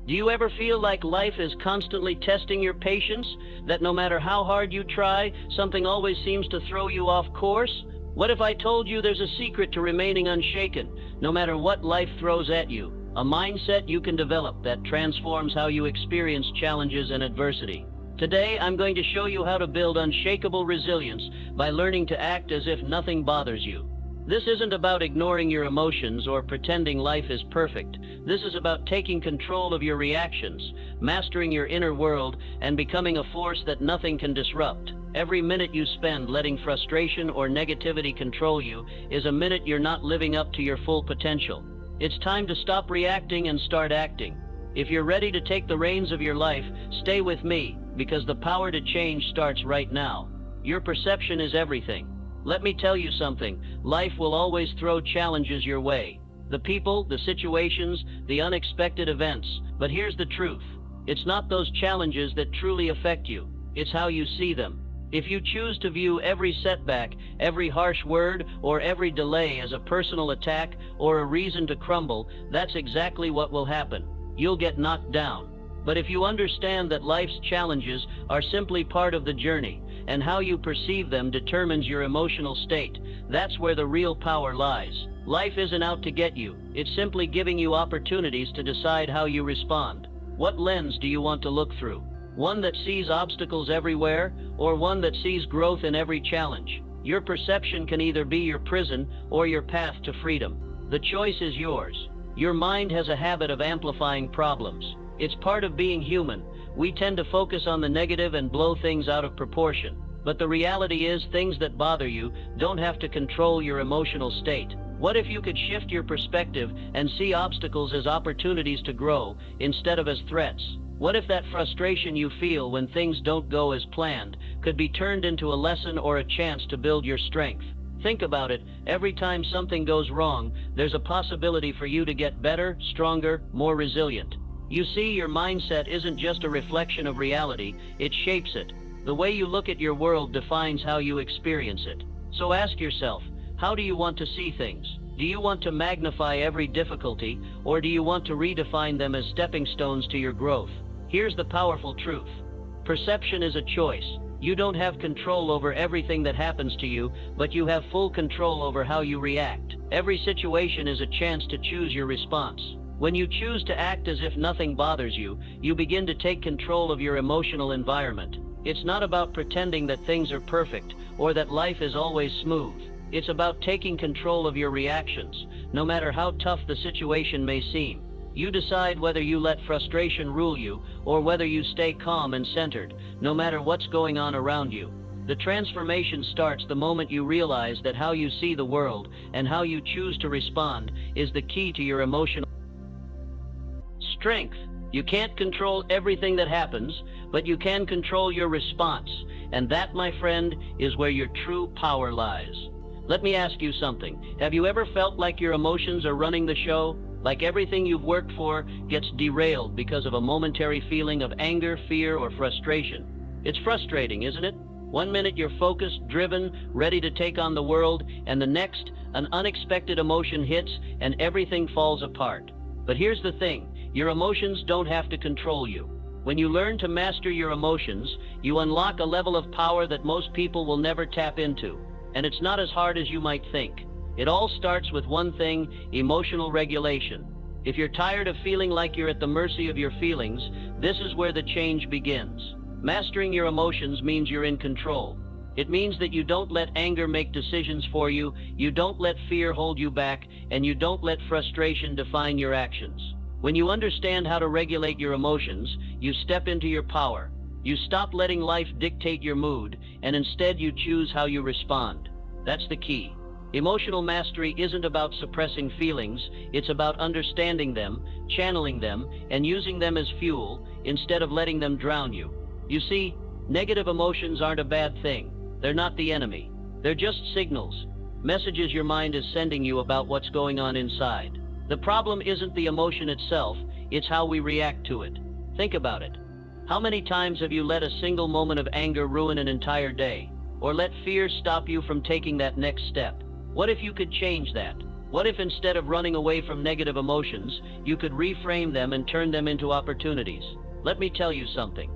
Do you ever feel like life is constantly testing your patience? That no matter how hard you try, something always seems to throw you off course? What if I told you there's a secret to remaining unshaken, no matter what life throws at you? A mindset you can develop that transforms how you experience challenges and adversity. Today, I'm going to show you how to build unshakable resilience by learning to act as if nothing bothers you. This isn't about ignoring your emotions or pretending life is perfect. This is about taking control of your reactions, mastering your inner world, and becoming a force that nothing can disrupt. Every minute you spend letting frustration or negativity control you is a minute you're not living up to your full potential. It's time to stop reacting and start acting. If you're ready to take the reins of your life, stay with me, because the power to change starts right now. Your perception is everything. Let me tell you something, life will always throw challenges your way. The people, the situations, the unexpected events. But here's the truth. It's not those challenges that truly affect you. It's how you see them. If you choose to view every setback, every harsh word, or every delay as a personal attack or a reason to crumble, that's exactly what will happen. You'll get knocked down. But if you understand that life's challenges are simply part of the journey, and how you perceive them determines your emotional state, that's where the real power lies. Life isn't out to get you. It's simply giving you opportunities to decide how you respond. What lens do you want to look through? One that sees obstacles everywhere, or one that sees growth in every challenge? Your perception can either be your prison or your path to freedom. The choice is yours. Your mind has a habit of amplifying problems. It's part of being human. We tend to focus on the negative and blow things out of proportion. But the reality is, things that bother you don't have to control your emotional state. What if you could shift your perspective and see obstacles as opportunities to grow instead of as threats? What if that frustration you feel when things don't go as planned could be turned into a lesson or a chance to build your strength? Think about it. Every time something goes wrong, there's a possibility for you to get better, stronger, more resilient. You see, your mindset isn't just a reflection of reality, it shapes it. The way you look at your world defines how you experience it. So ask yourself, how do you want to see things? Do you want to magnify every difficulty, or do you want to redefine them as stepping stones to your growth? Here's the powerful truth. Perception is a choice. You don't have control over everything that happens to you, but you have full control over how you react. Every situation is a chance to choose your response. When you choose to act as if nothing bothers you, you begin to take control of your emotional environment. It's not about pretending that things are perfect or that life is always smooth. It's about taking control of your reactions, no matter how tough the situation may seem. You decide whether you let frustration rule you or whether you stay calm and centered, no matter what's going on around you. The transformation starts the moment you realize that how you see the world and how you choose to respond is the key to your emotional strength. You can't control everything that happens, but you can control your response. And that, my friend, is where your true power lies. Let me ask you something. Have you ever felt like your emotions are running the show? Like everything you've worked for gets derailed because of a momentary feeling of anger, fear, or frustration? It's frustrating, isn't it? One minute you're focused, driven, ready to take on the world, and the next, an unexpected emotion hits and everything falls apart. But here's the thing. Your emotions don't have to control you. When you learn to master your emotions, you unlock a level of power that most people will never tap into. And it's not as hard as you might think. It all starts with one thing: emotional regulation. If you're tired of feeling like you're at the mercy of your feelings, this is where the change begins. Mastering your emotions means you're in control. It means that you don't let anger make decisions for you, you don't let fear hold you back, and you don't let frustration define your actions. When you understand how to regulate your emotions, you step into your power. You stop letting life dictate your mood, and instead you choose how you respond. That's the key. Emotional mastery isn't about suppressing feelings, it's about understanding them, channeling them, and using them as fuel, instead of letting them drown you. You see, negative emotions aren't a bad thing. They're not the enemy. They're just signals, messages your mind is sending you about what's going on inside. The problem isn't the emotion itself, it's how we react to it. Think about it. How many times have you let a single moment of anger ruin an entire day? Or let fear stop you from taking that next step? What if you could change that? What if instead of running away from negative emotions, you could reframe them and turn them into opportunities? Let me tell you something.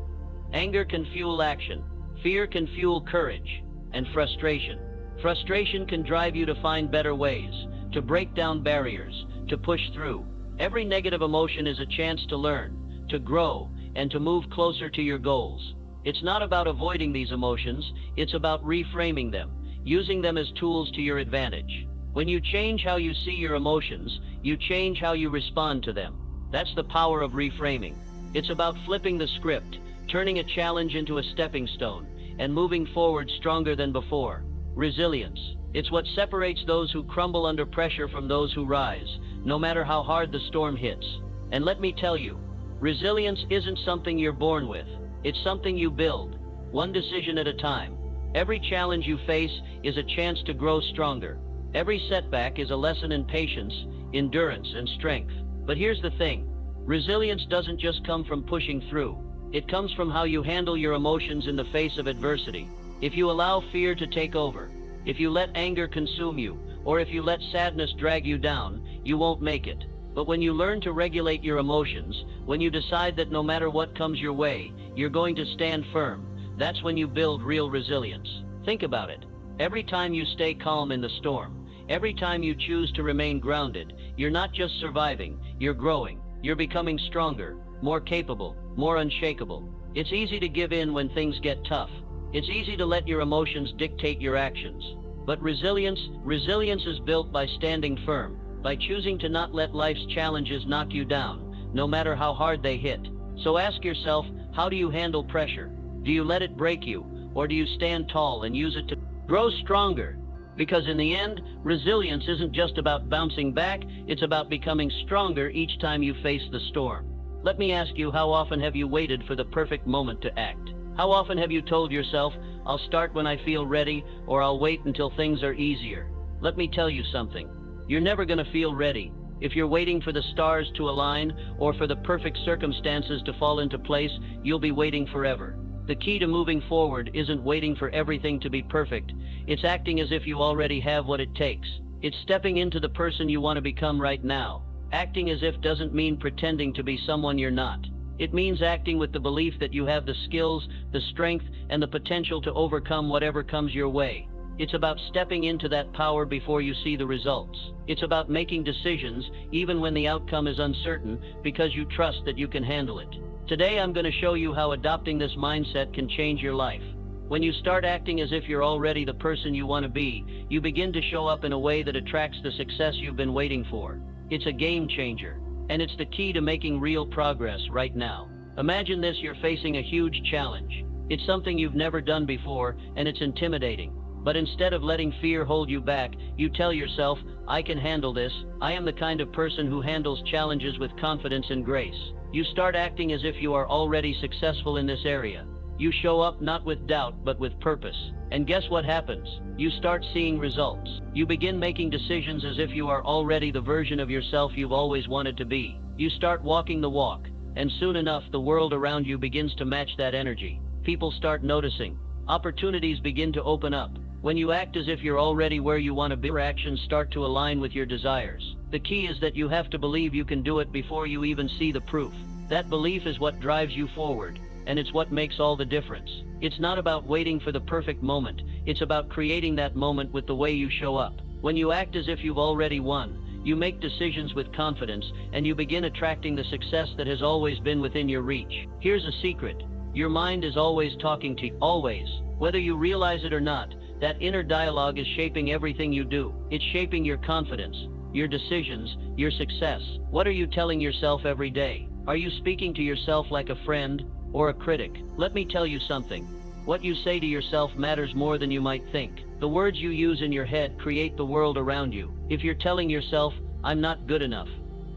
Anger can fuel action, fear can fuel courage, and frustration. Frustration can drive you to find better ways, to break down barriers, to push through. Every negative emotion is a chance to learn, to grow, and to move closer to your goals. It's not about avoiding these emotions, it's about reframing them, using them as tools to your advantage. When you change how you see your emotions, you change how you respond to them. That's the power of reframing. It's about flipping the script, turning a challenge into a stepping stone, and moving forward stronger than before. Resilience. It's what separates those who crumble under pressure from those who rise, no matter how hard the storm hits. And let me tell you, resilience isn't something you're born with. It's something you build, one decision at a time. Every challenge you face is a chance to grow stronger. Every setback is a lesson in patience, endurance, and strength. But here's the thing. Resilience doesn't just come from pushing through. It comes from how you handle your emotions in the face of adversity. If you allow fear to take over, if you let anger consume you, or if you let sadness drag you down, you won't make it. But when you learn to regulate your emotions, when you decide that no matter what comes your way, you're going to stand firm, that's when you build real resilience. Think about it. Every time you stay calm in the storm, every time you choose to remain grounded, you're not just surviving, you're growing. You're becoming stronger, more capable, more unshakable. It's easy to give in when things get tough. It's easy to let your emotions dictate your actions. But resilience is built by standing firm, by choosing to not let life's challenges knock you down, no matter how hard they hit. So ask yourself, how do you handle pressure? Do you let it break you, or do you stand tall and use it to grow stronger? Because in the end, resilience isn't just about bouncing back, it's about becoming stronger each time you face the storm. Let me ask you, how often have you waited for the perfect moment to act? How often have you told yourself, I'll start when I feel ready, or I'll wait until things are easier? Let me tell you something. You're never going to feel ready. If you're waiting for the stars to align, or for the perfect circumstances to fall into place, you'll be waiting forever. The key to moving forward isn't waiting for everything to be perfect. It's acting as if you already have what it takes. It's stepping into the person you want to become right now. Acting as if doesn't mean pretending to be someone you're not. It means acting with the belief that you have the skills, the strength, and the potential to overcome whatever comes your way. It's about stepping into that power before you see the results. It's about making decisions even when the outcome is uncertain, because you trust that you can handle it. Today I'm going to show you how adopting this mindset can change your life. When you start acting as if you're already the person you want to be, you begin to show up in a way that attracts the success you've been waiting for. It's a game changer, and it's the key to making real progress right now. Imagine this: you're facing a huge challenge. It's something you've never done before, and it's intimidating. But instead of letting fear hold you back, you tell yourself, I can handle this. I am the kind of person who handles challenges with confidence and grace. You start acting as if you are already successful in this area. You show up not with doubt, but with purpose. And guess what happens? You start seeing results. You begin making decisions as if you are already the version of yourself you've always wanted to be. You start walking the walk, and soon enough the world around you begins to match that energy. People start noticing. Opportunities begin to open up. When you act as if you're already where you want to be, your actions start to align with your desires. The key is that you have to believe you can do it before you even see the proof. That belief is what drives you forward, and it's what makes all the difference. It's not about waiting for the perfect moment. It's about creating that moment with the way you show up. When you act as if you've already won, you make decisions with confidence, and you begin attracting the success that has always been within your reach. Here's a secret. Your mind is always talking to you. Always. Whether you realize it or not, that inner dialogue is shaping everything you do. It's shaping your confidence, your decisions, your success. What are you telling yourself every day? Are you speaking to yourself like a friend or a critic? Let me tell you something. What you say to yourself matters more than you might think. The words you use in your head create the world around you. If you're telling yourself, I'm not good enough,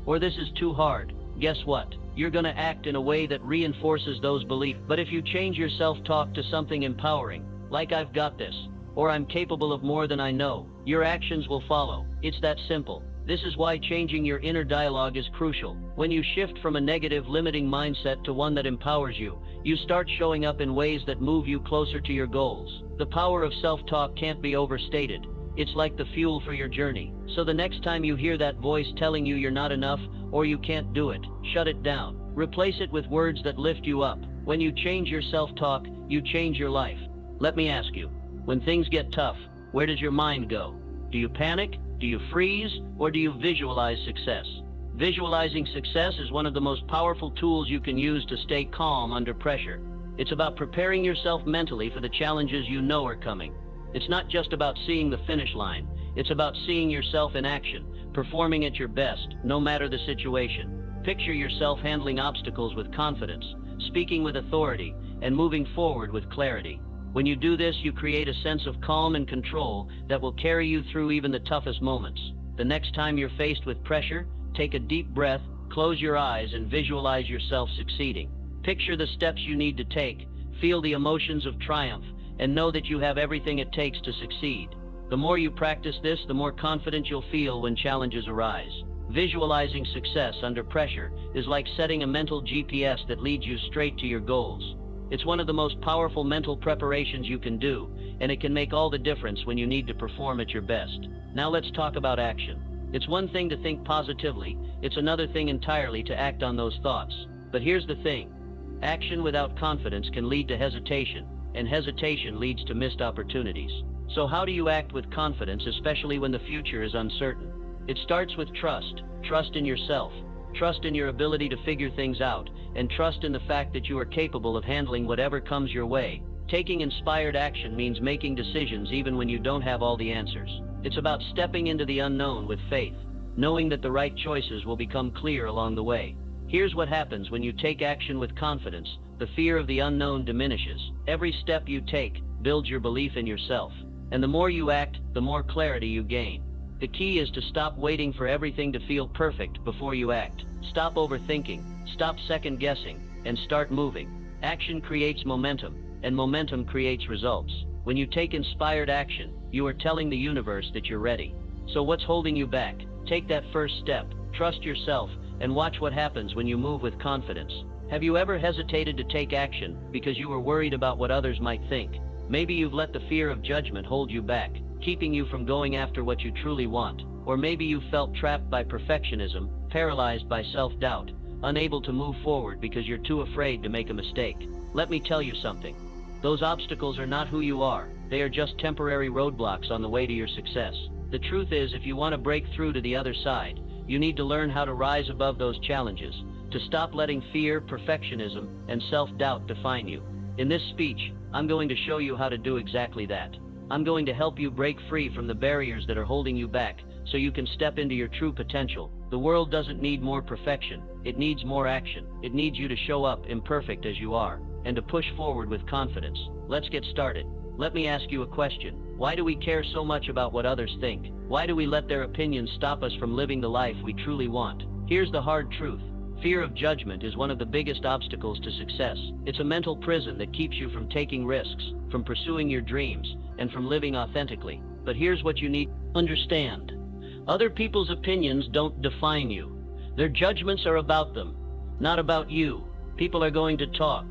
or this is too hard, guess what? You're going to act in a way that reinforces those beliefs. But if you change your self-talk to something empowering, like I've got this, or I'm capable of more than I know, your actions will follow. It's that simple. This is why changing your inner dialogue is crucial. When you shift from a negative, limiting mindset to one that empowers you, you start showing up in ways that move you closer to your goals. The power of self-talk can't be overstated. It's like the fuel for your journey. So the next time you hear that voice telling you you're not enough or you can't do it, shut it down. Replace it with words that lift you up. When you change your self-talk, you change your life. Let me ask you, when things get tough, where does your mind go? Do you panic? Do you freeze? Or do you visualize success? Visualizing success is one of the most powerful tools you can use to stay calm under pressure. It's about preparing yourself mentally for the challenges you know are coming. It's not just about seeing the finish line. It's about seeing yourself in action, performing at your best, no matter the situation. Picture yourself handling obstacles with confidence, speaking with authority, and moving forward with clarity. When you do this, you create a sense of calm and control that will carry you through even the toughest moments. The next time you're faced with pressure, take a deep breath, close your eyes, and visualize yourself succeeding. Picture the steps you need to take, feel the emotions of triumph, and know that you have everything it takes to succeed. The more you practice this, the more confident you'll feel when challenges arise. Visualizing success under pressure is like setting a mental GPS that leads you straight to your goals. It's one of the most powerful mental preparations you can do, and it can make all the difference when you need to perform at your best. Now let's talk about action. It's one thing to think positively, it's another thing entirely to act on those thoughts. But here's the thing. Action without confidence can lead to hesitation, and hesitation leads to missed opportunities. So how do you act with confidence, especially when the future is uncertain? It starts with trust. Trust in yourself. Trust in your ability to figure things out, and trust in the fact that you are capable of handling whatever comes your way. Taking inspired action means making decisions even when you don't have all the answers. It's about stepping into the unknown with faith, knowing that the right choices will become clear along the way. Here's what happens when you take action with confidence. The fear of the unknown diminishes. Every step you take builds your belief in yourself. And the more you act, the more clarity you gain. The key is to stop waiting for everything to feel perfect before you act. Stop overthinking, stop second-guessing, and start moving. Action creates momentum, and momentum creates results. When you take inspired action, you are telling the universe that you're ready. So what's holding you back? Take that first step, trust yourself, and watch what happens when you move with confidence. Have you ever hesitated to take action because you were worried about what others might think? Maybe you've let the fear of judgment hold you back, keeping you from going after what you truly want. Or maybe you felt trapped by perfectionism, paralyzed by self-doubt, unable to move forward because you're too afraid to make a mistake. Let me tell you something. Those obstacles are not who you are. They are just temporary roadblocks on the way to your success. The truth is, if you want to break through to the other side, you need to learn how to rise above those challenges, to stop letting fear, perfectionism, and self-doubt define you. In this speech, I'm going to show you how to do exactly that. I'm going to help you break free from the barriers that are holding you back, so you can step into your true potential. The world doesn't need more perfection, it needs more action. It needs you to show up imperfect as you are, and to push forward with confidence. Let's get started. Let me ask you a question. Why do we care so much about what others think? Why do we let their opinions stop us from living the life we truly want? Here's the hard truth. Fear of judgment is one of the biggest obstacles to success. It's a mental prison that keeps you from taking risks, from pursuing your dreams, and from living authentically. But here's what you need to understand. Other people's opinions don't define you. Their judgments are about them, not about you. People are going to talk.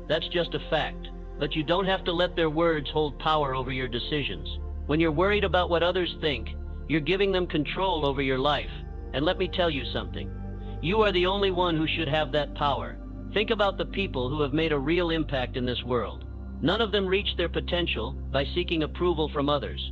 That's just a fact. But you don't have to let their words hold power over your decisions. When you're worried about what others think, you're giving them control over your life. And let me tell you something. You are the only one who should have that power. Think about the people who have made a real impact in this world. None of them reached their potential by seeking approval from others.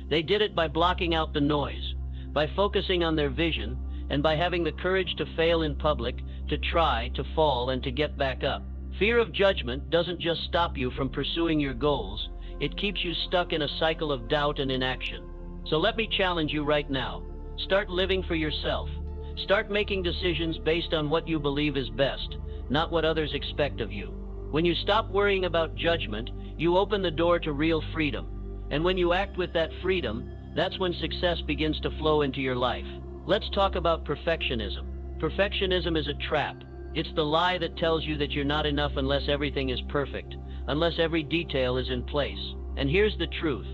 They did it by blocking out the noise, by focusing on their vision, and by having the courage to fail in public, to try, to fall, and to get back up. Fear of judgment doesn't just stop you from pursuing your goals, it keeps you stuck in a cycle of doubt and inaction. So let me challenge you right now. Start living for yourself. Start making decisions based on what you believe is best, not what others expect of you. When you stop worrying about judgment, you open the door to real freedom. And when you act with that freedom, that's when success begins to flow into your life. Let's talk about perfectionism. Perfectionism is a trap. It's the lie that tells you that you're not enough unless everything is perfect, unless every detail is in place. And here's the truth.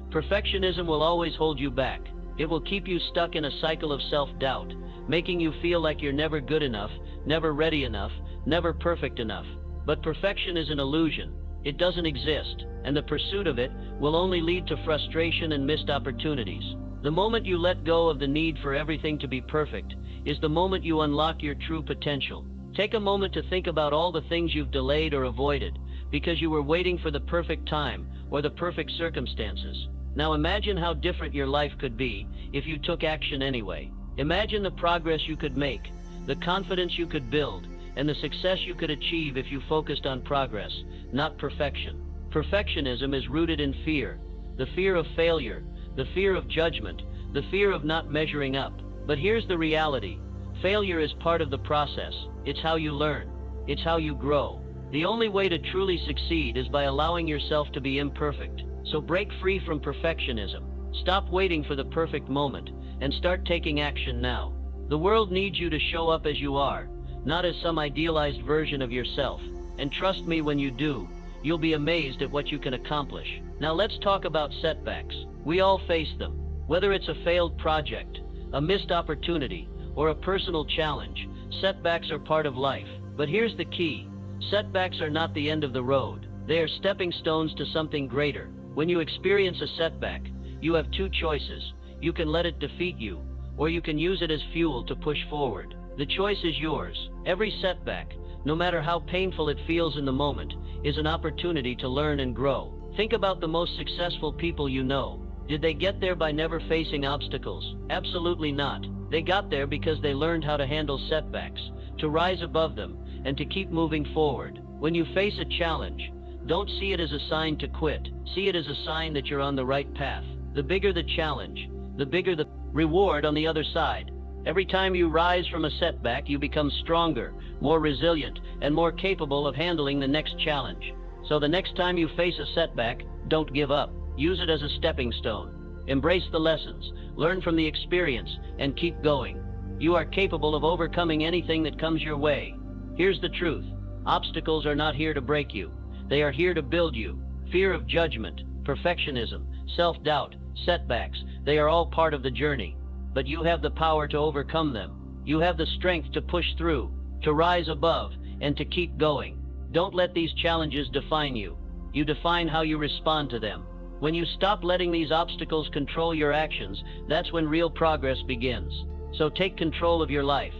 Perfectionism will always hold you back. It will keep you stuck in a cycle of self-doubt, making you feel like you're never good enough, never ready enough, never perfect enough. But perfection is an illusion. It doesn't exist, and the pursuit of it will only lead to frustration and missed opportunities. The moment you let go of the need for everything to be perfect is the moment you unlock your true potential. Take a moment to think about all the things you've delayed or avoided because you were waiting for the perfect time or the perfect circumstances. Now imagine how different your life could be if you took action anyway. Imagine the progress you could make, the confidence you could build, and the success you could achieve if you focused on progress, not perfection. Perfectionism is rooted in fear, the fear of failure, the fear of judgment, the fear of not measuring up. But here's the reality. Failure is part of the process. It's how you learn. It's how you grow. The only way to truly succeed is by allowing yourself to be imperfect. So break free from perfectionism. Stop waiting for the perfect moment and start taking action now. The world needs you to show up as you are, not as some idealized version of yourself. And trust me, when you do, you'll be amazed at what you can accomplish. Now let's talk about setbacks. We all face them. Whether it's a failed project, a missed opportunity, or a personal challenge, setbacks are part of life. But here's the key. Setbacks are not the end of the road. They are stepping stones to something greater. When you experience a setback, you have two choices. You can let it defeat you, or you can use it as fuel to push forward. The choice is yours. Every setback, no matter how painful it feels in the moment, is an opportunity to learn and grow. Think about the most successful people you know. Did they get there by never facing obstacles? Absolutely not. They got there because they learned how to handle setbacks, to rise above them, and to keep moving forward. When you face a challenge, don't see it as a sign to quit. See it as a sign that you're on the right path. The bigger the challenge, the bigger the reward on the other side. Every time you rise from a setback, you become stronger, more resilient, and more capable of handling the next challenge. So the next time you face a setback, don't give up. Use it as a stepping stone. Embrace the lessons, learn from the experience, and keep going. You are capable of overcoming anything that comes your way. Here's the truth. Obstacles are not here to break you. They are here to build you. Fear of judgment, perfectionism, self-doubt, setbacks, they are all part of the journey. But you have the power to overcome them. You have the strength to push through, to rise above, and to keep going. Don't let these challenges define you. You define how you respond to them. When you stop letting these obstacles control your actions, that's when real progress begins. So take control of your life.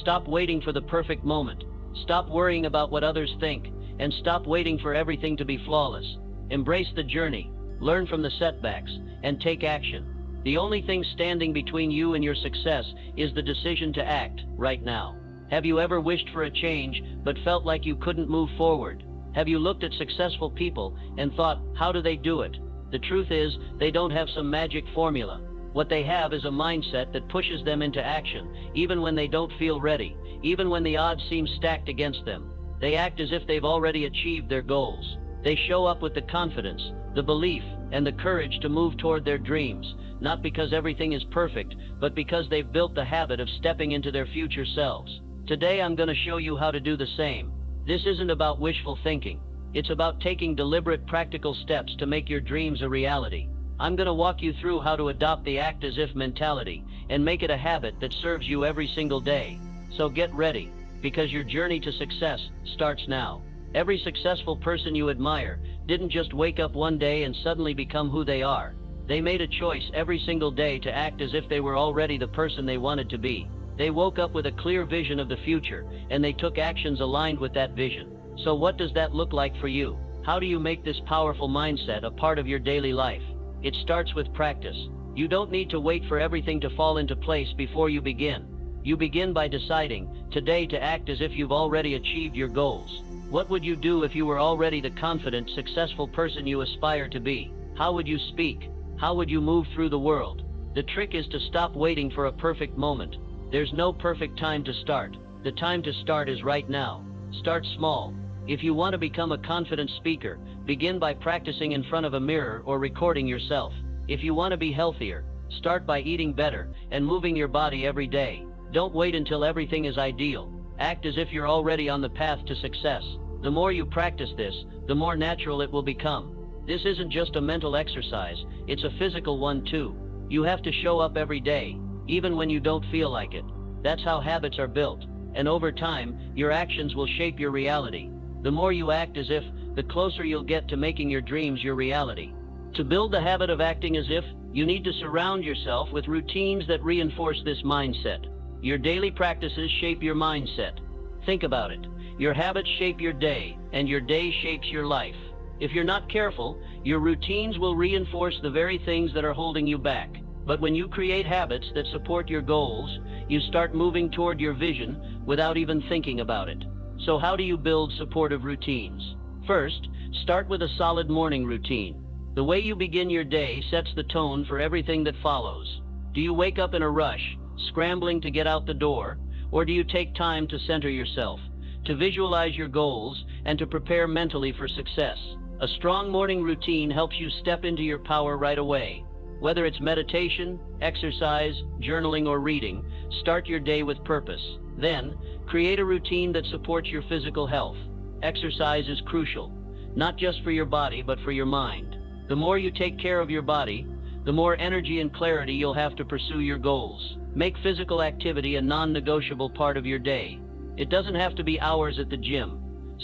Stop waiting for the perfect moment. Stop worrying about what others think, and stop waiting for everything to be flawless. Embrace the journey, learn from the setbacks, and take action. The only thing standing between you and your success is the decision to act right now. Have you ever wished for a change but felt like you couldn't move forward? Have you looked at successful people and thought, how do they do it? The truth is, they don't have some magic formula. What they have is a mindset that pushes them into action, even when they don't feel ready, even when the odds seem stacked against them. They act as if they've already achieved their goals. They show up with the confidence, the belief, and the courage to move toward their dreams, not because everything is perfect, but because they've built the habit of stepping into their future selves. Today I'm going to show you how to do the same. This isn't about wishful thinking. It's about taking deliberate, practical steps to make your dreams a reality. I'm going to walk you through how to adopt the act as if mentality and make it a habit that serves you every single day. So get ready, because your journey to success starts now. Every successful person you admire didn't just wake up one day and suddenly become who they are. They made a choice every single day to act as if they were already the person they wanted to be. They woke up with a clear vision of the future, and they took actions aligned with that vision. So what does that look like for you? How do you make this powerful mindset a part of your daily life? It starts with practice. You don't need to wait for everything to fall into place before you begin. You begin by deciding today to act as if you've already achieved your goals. What would you do if you were already the confident, successful person you aspire to be? How would you speak? How would you move through the world? The trick is to stop waiting for a perfect moment. There's no perfect time to start. The time to start is right now. Start small. If you want to become a confident speaker, begin by practicing in front of a mirror or recording yourself. If you want to be healthier, start by eating better and moving your body every day. Don't wait until everything is ideal. Act as if you're already on the path to success. The more you practice this, the more natural it will become. This isn't just a mental exercise, it's a physical one too. You have to show up every day, even when you don't feel like it. That's how habits are built. And over time, your actions will shape your reality. The more you act as if, the closer you'll get to making your dreams your reality. To build the habit of acting as if, you need to surround yourself with routines that reinforce this mindset. Your daily practices shape your mindset. Think about it. Your habits shape your day, and your day shapes your life. If you're not careful, your routines will reinforce the very things that are holding you back. But when you create habits that support your goals, you start moving toward your vision without even thinking about it. So how do you build supportive routines? First, start with a solid morning routine. The way you begin your day sets the tone for everything that follows. Do you wake up in a rush, scrambling to get out the door, or do you take time to center yourself, to visualize your goals, and to prepare mentally for success? A strong morning routine helps you step into your power right away. Whether it's meditation, exercise, journaling, or reading, start your day with purpose. Then, create a routine that supports your physical health. Exercise is crucial, not just for your body, but for your mind. The more you take care of your body, the more energy and clarity you'll have to pursue your goals. Make physical activity a non-negotiable part of your day. It doesn't have to be hours at the gym.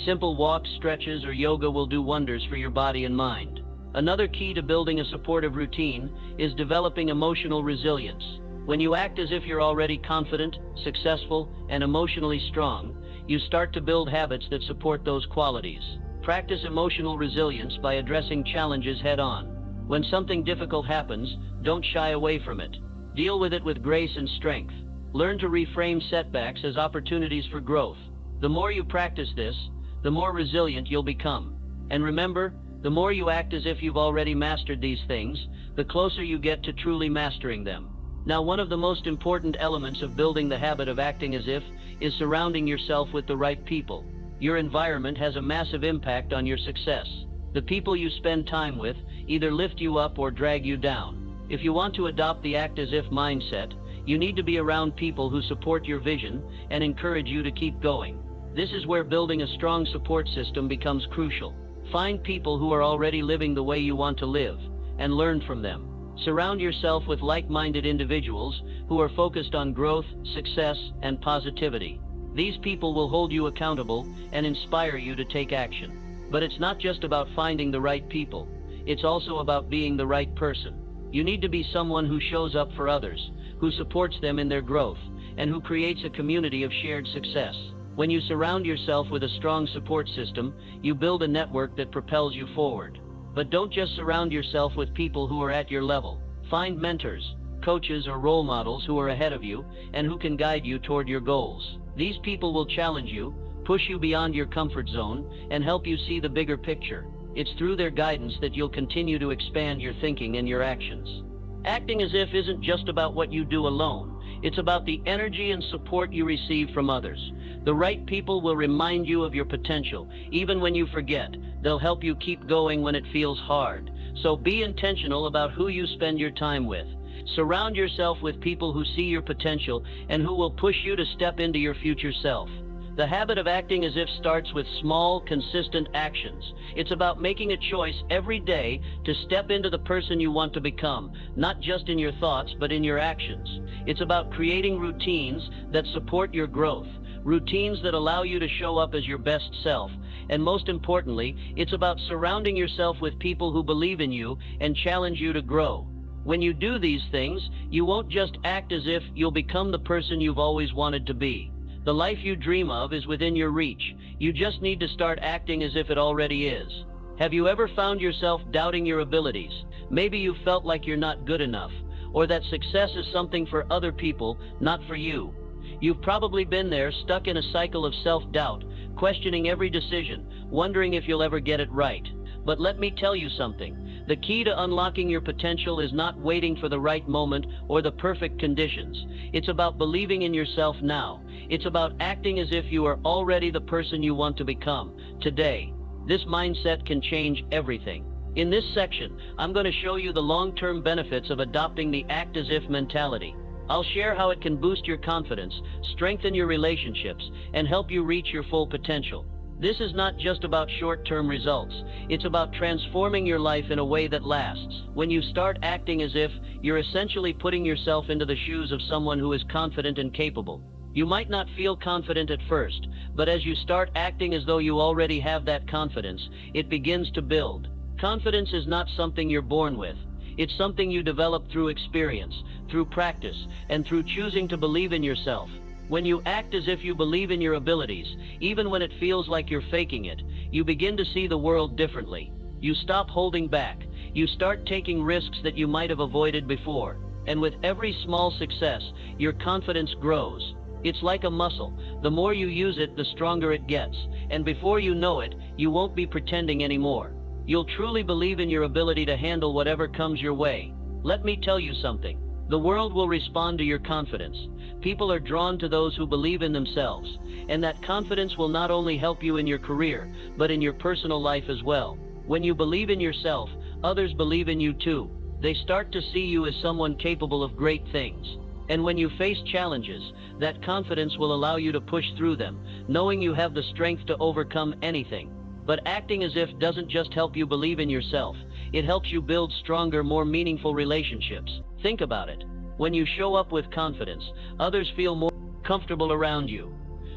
Simple walks, stretches, or yoga will do wonders for your body and mind. Another key to building a supportive routine is developing emotional resilience. When you act as if you're already confident, successful, and emotionally strong, you start to build habits that support those qualities. Practice emotional resilience by addressing challenges head-on. When something difficult happens, don't shy away from it. Deal with it with grace and strength. Learn to reframe setbacks as opportunities for growth. The more you practice this, the more resilient you'll become. And remember, the more you act as if you've already mastered these things, the closer you get to truly mastering them. Now, one of the most important elements of building the habit of acting as if is surrounding yourself with the right people. Your environment has a massive impact on your success. The people you spend time with either lift you up or drag you down. If you want to adopt the act as if mindset, you need to be around people who support your vision and encourage you to keep going. This is where building a strong support system becomes crucial. Find people who are already living the way you want to live, and learn from them. Surround yourself with like-minded individuals who are focused on growth, success, and positivity. These people will hold you accountable and inspire you to take action. But it's not just about finding the right people. It's also about being the right person. You need to be someone who shows up for others, who supports them in their growth, and who creates a community of shared success. When you surround yourself with a strong support system, you build a network that propels you forward. But don't just surround yourself with people who are at your level. Find mentors, coaches, or role models who are ahead of you and who can guide you toward your goals. These people will challenge you, push you beyond your comfort zone, and help you see the bigger picture. It's through their guidance that you'll continue to expand your thinking and your actions. Acting as if isn't just about what you do alone. It's about the energy and support you receive from others. The right people will remind you of your potential, even when you forget. They'll help you keep going when it feels hard. So be intentional about who you spend your time with. Surround yourself with people who see your potential and who will push you to step into your future self. The habit of acting as if starts with small, consistent actions. It's about making a choice every day to step into the person you want to become, not just in your thoughts, but in your actions. It's about creating routines that support your growth, routines that allow you to show up as your best self. And most importantly, it's about surrounding yourself with people who believe in you and challenge you to grow. When you do these things, you won't just act as if, you'll become the person you've always wanted to be. The life you dream of is within your reach. You just need to start acting as if it already is. Have you ever found yourself doubting your abilities? Maybe you felt like you're not good enough, or that success is something for other people, not for you. You've probably been there, stuck in a cycle of self-doubt, questioning every decision, wondering if you'll ever get it right. But let me tell you something. The key to unlocking your potential is not waiting for the right moment or the perfect conditions. It's about believing in yourself now. It's about acting as if you are already the person you want to become today. This mindset can change everything. In this section, I'm going to show you the long-term benefits of adopting the act as if mentality. I'll share how it can boost your confidence, strengthen your relationships, and help you reach your full potential. This is not just about short-term results. It's about transforming your life in a way that lasts. When you start acting as if, you're essentially putting yourself into the shoes of someone who is confident and capable. You might not feel confident at first, but as you start acting as though you already have that confidence, it begins to build. Confidence is not something you're born with. It's something you develop through experience, through practice, and through choosing to believe in yourself. When you act as if you believe in your abilities, even when it feels like you're faking it, you begin to see the world differently. You stop holding back. You start taking risks that you might have avoided before. And with every small success, your confidence grows. It's like a muscle. The more you use it, the stronger it gets. And before you know it, you won't be pretending anymore. You'll truly believe in your ability to handle whatever comes your way. Let me tell you something. The world will respond to your confidence. People are drawn to those who believe in themselves. And that confidence will not only help you in your career, but in your personal life as well. When you believe in yourself, others believe in you too. They start to see you as someone capable of great things. And when you face challenges, that confidence will allow you to push through them, knowing you have the strength to overcome anything. But acting as if doesn't just help you believe in yourself. It helps you build stronger, more meaningful relationships. Think about it. When you show up with confidence, others feel more comfortable around you.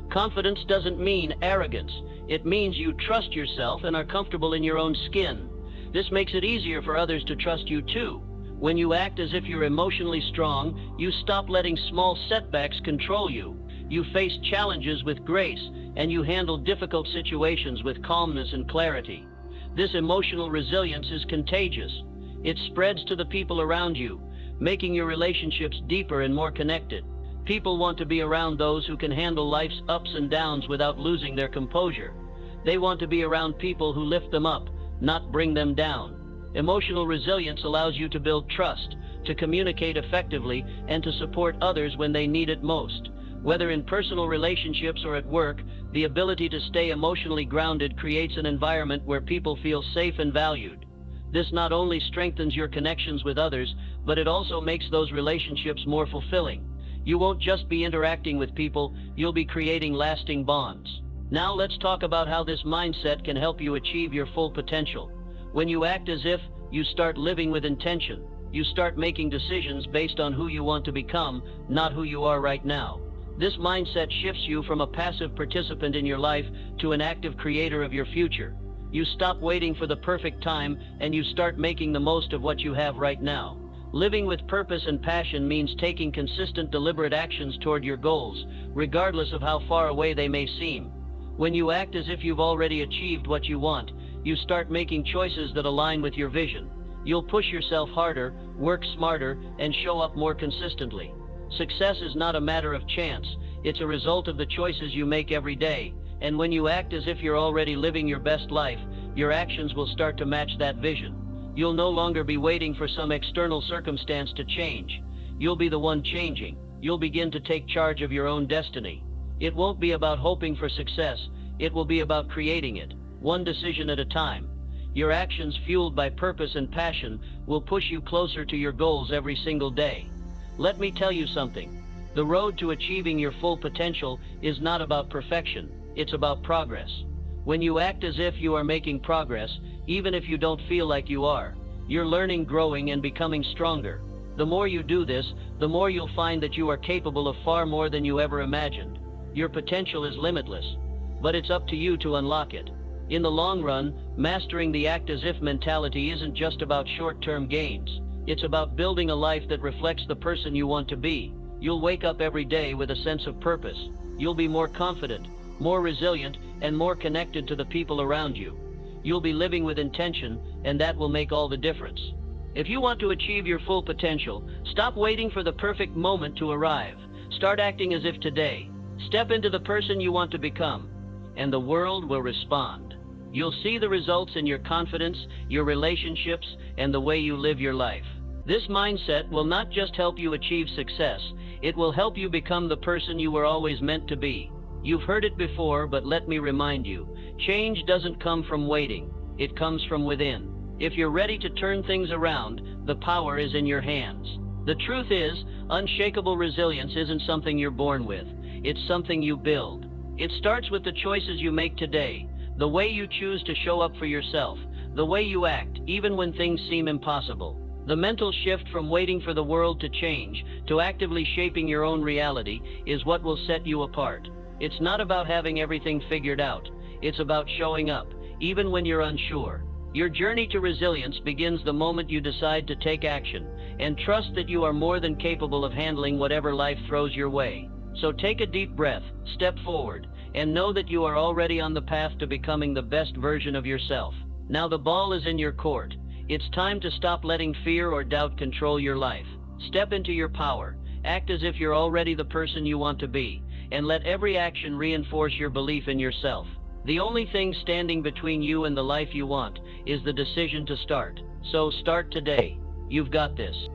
Confidence doesn't mean arrogance. It means you trust yourself and are comfortable in your own skin. This makes it easier for others to trust you too. When you act as if you're emotionally strong, you stop letting small setbacks control you. You face challenges with grace, and you handle difficult situations with calmness and clarity. This emotional resilience is contagious. It spreads to the people around you, making your relationships deeper and more connected. People want to be around those who can handle life's ups and downs without losing their composure. They want to be around people who lift them up, not bring them down. Emotional resilience allows you to build trust, to communicate effectively, and to support others when they need it most. Whether in personal relationships or at work, the ability to stay emotionally grounded creates an environment where people feel safe and valued. This not only strengthens your connections with others, but it also makes those relationships more fulfilling. You won't just be interacting with people, you'll be creating lasting bonds. Now let's talk about how this mindset can help you achieve your full potential. When you act as if, you start living with intention. You start making decisions based on who you want to become, not who you are right now. This mindset shifts you from a passive participant in your life to an active creator of your future. You stop waiting for the perfect time and you start making the most of what you have right now. Living with purpose and passion means taking consistent, deliberate actions toward your goals, regardless of how far away they may seem. When you act as if you've already achieved what you want, you start making choices that align with your vision. You'll push yourself harder, work smarter, and show up more consistently. Success is not a matter of chance. It's a result of the choices you make every day. And when you act as if you're already living your best life, your actions will start to match that vision. You'll no longer be waiting for some external circumstance to change. You'll be the one changing. You'll begin to take charge of your own destiny. It won't be about hoping for success. It will be about creating it, one decision at a time. Your actions, fueled by purpose and passion, will push you closer to your goals every single day. Let me tell you something. The road to achieving your full potential is not about perfection. It's about progress. When you act as if you are making progress, even if you don't feel like you are, you're learning, growing, and becoming stronger. The more you do this, the more you'll find that you are capable of far more than you ever imagined. Your potential is limitless, but it's up to you to unlock it. In the long run, mastering the act as if mentality isn't just about short-term gains. It's about building a life that reflects the person you want to be. You'll wake up every day with a sense of purpose. You'll be more confident, more resilient, and more connected to the people around you. You'll be living with intention, and that will make all the difference. If you want to achieve your full potential, stop waiting for the perfect moment to arrive. Start acting as if today. Step into the person you want to become, and the world will respond. You'll see the results in your confidence, your relationships, and the way you live your life. This mindset will not just help you achieve success, it will help you become the person you were always meant to be. You've heard it before, but let me remind you, change doesn't come from waiting, it comes from within. If you're ready to turn things around, the power is in your hands. The truth is, unshakable resilience isn't something you're born with, it's something you build. It starts with the choices you make today, the way you choose to show up for yourself, the way you act, even when things seem impossible. The mental shift from waiting for the world to change to actively shaping your own reality is what will set you apart. It's not about having everything figured out. It's about showing up, even when you're unsure. Your journey to resilience begins the moment you decide to take action and trust that you are more than capable of handling whatever life throws your way. So take a deep breath, step forward, and know that you are already on the path to becoming the best version of yourself. Now the ball is in your court. It's time to stop letting fear or doubt control your life. Step into your power, act as if you're already the person you want to be, and let every action reinforce your belief in yourself. The only thing standing between you and the life you want is the decision to start. So start today. You've got this.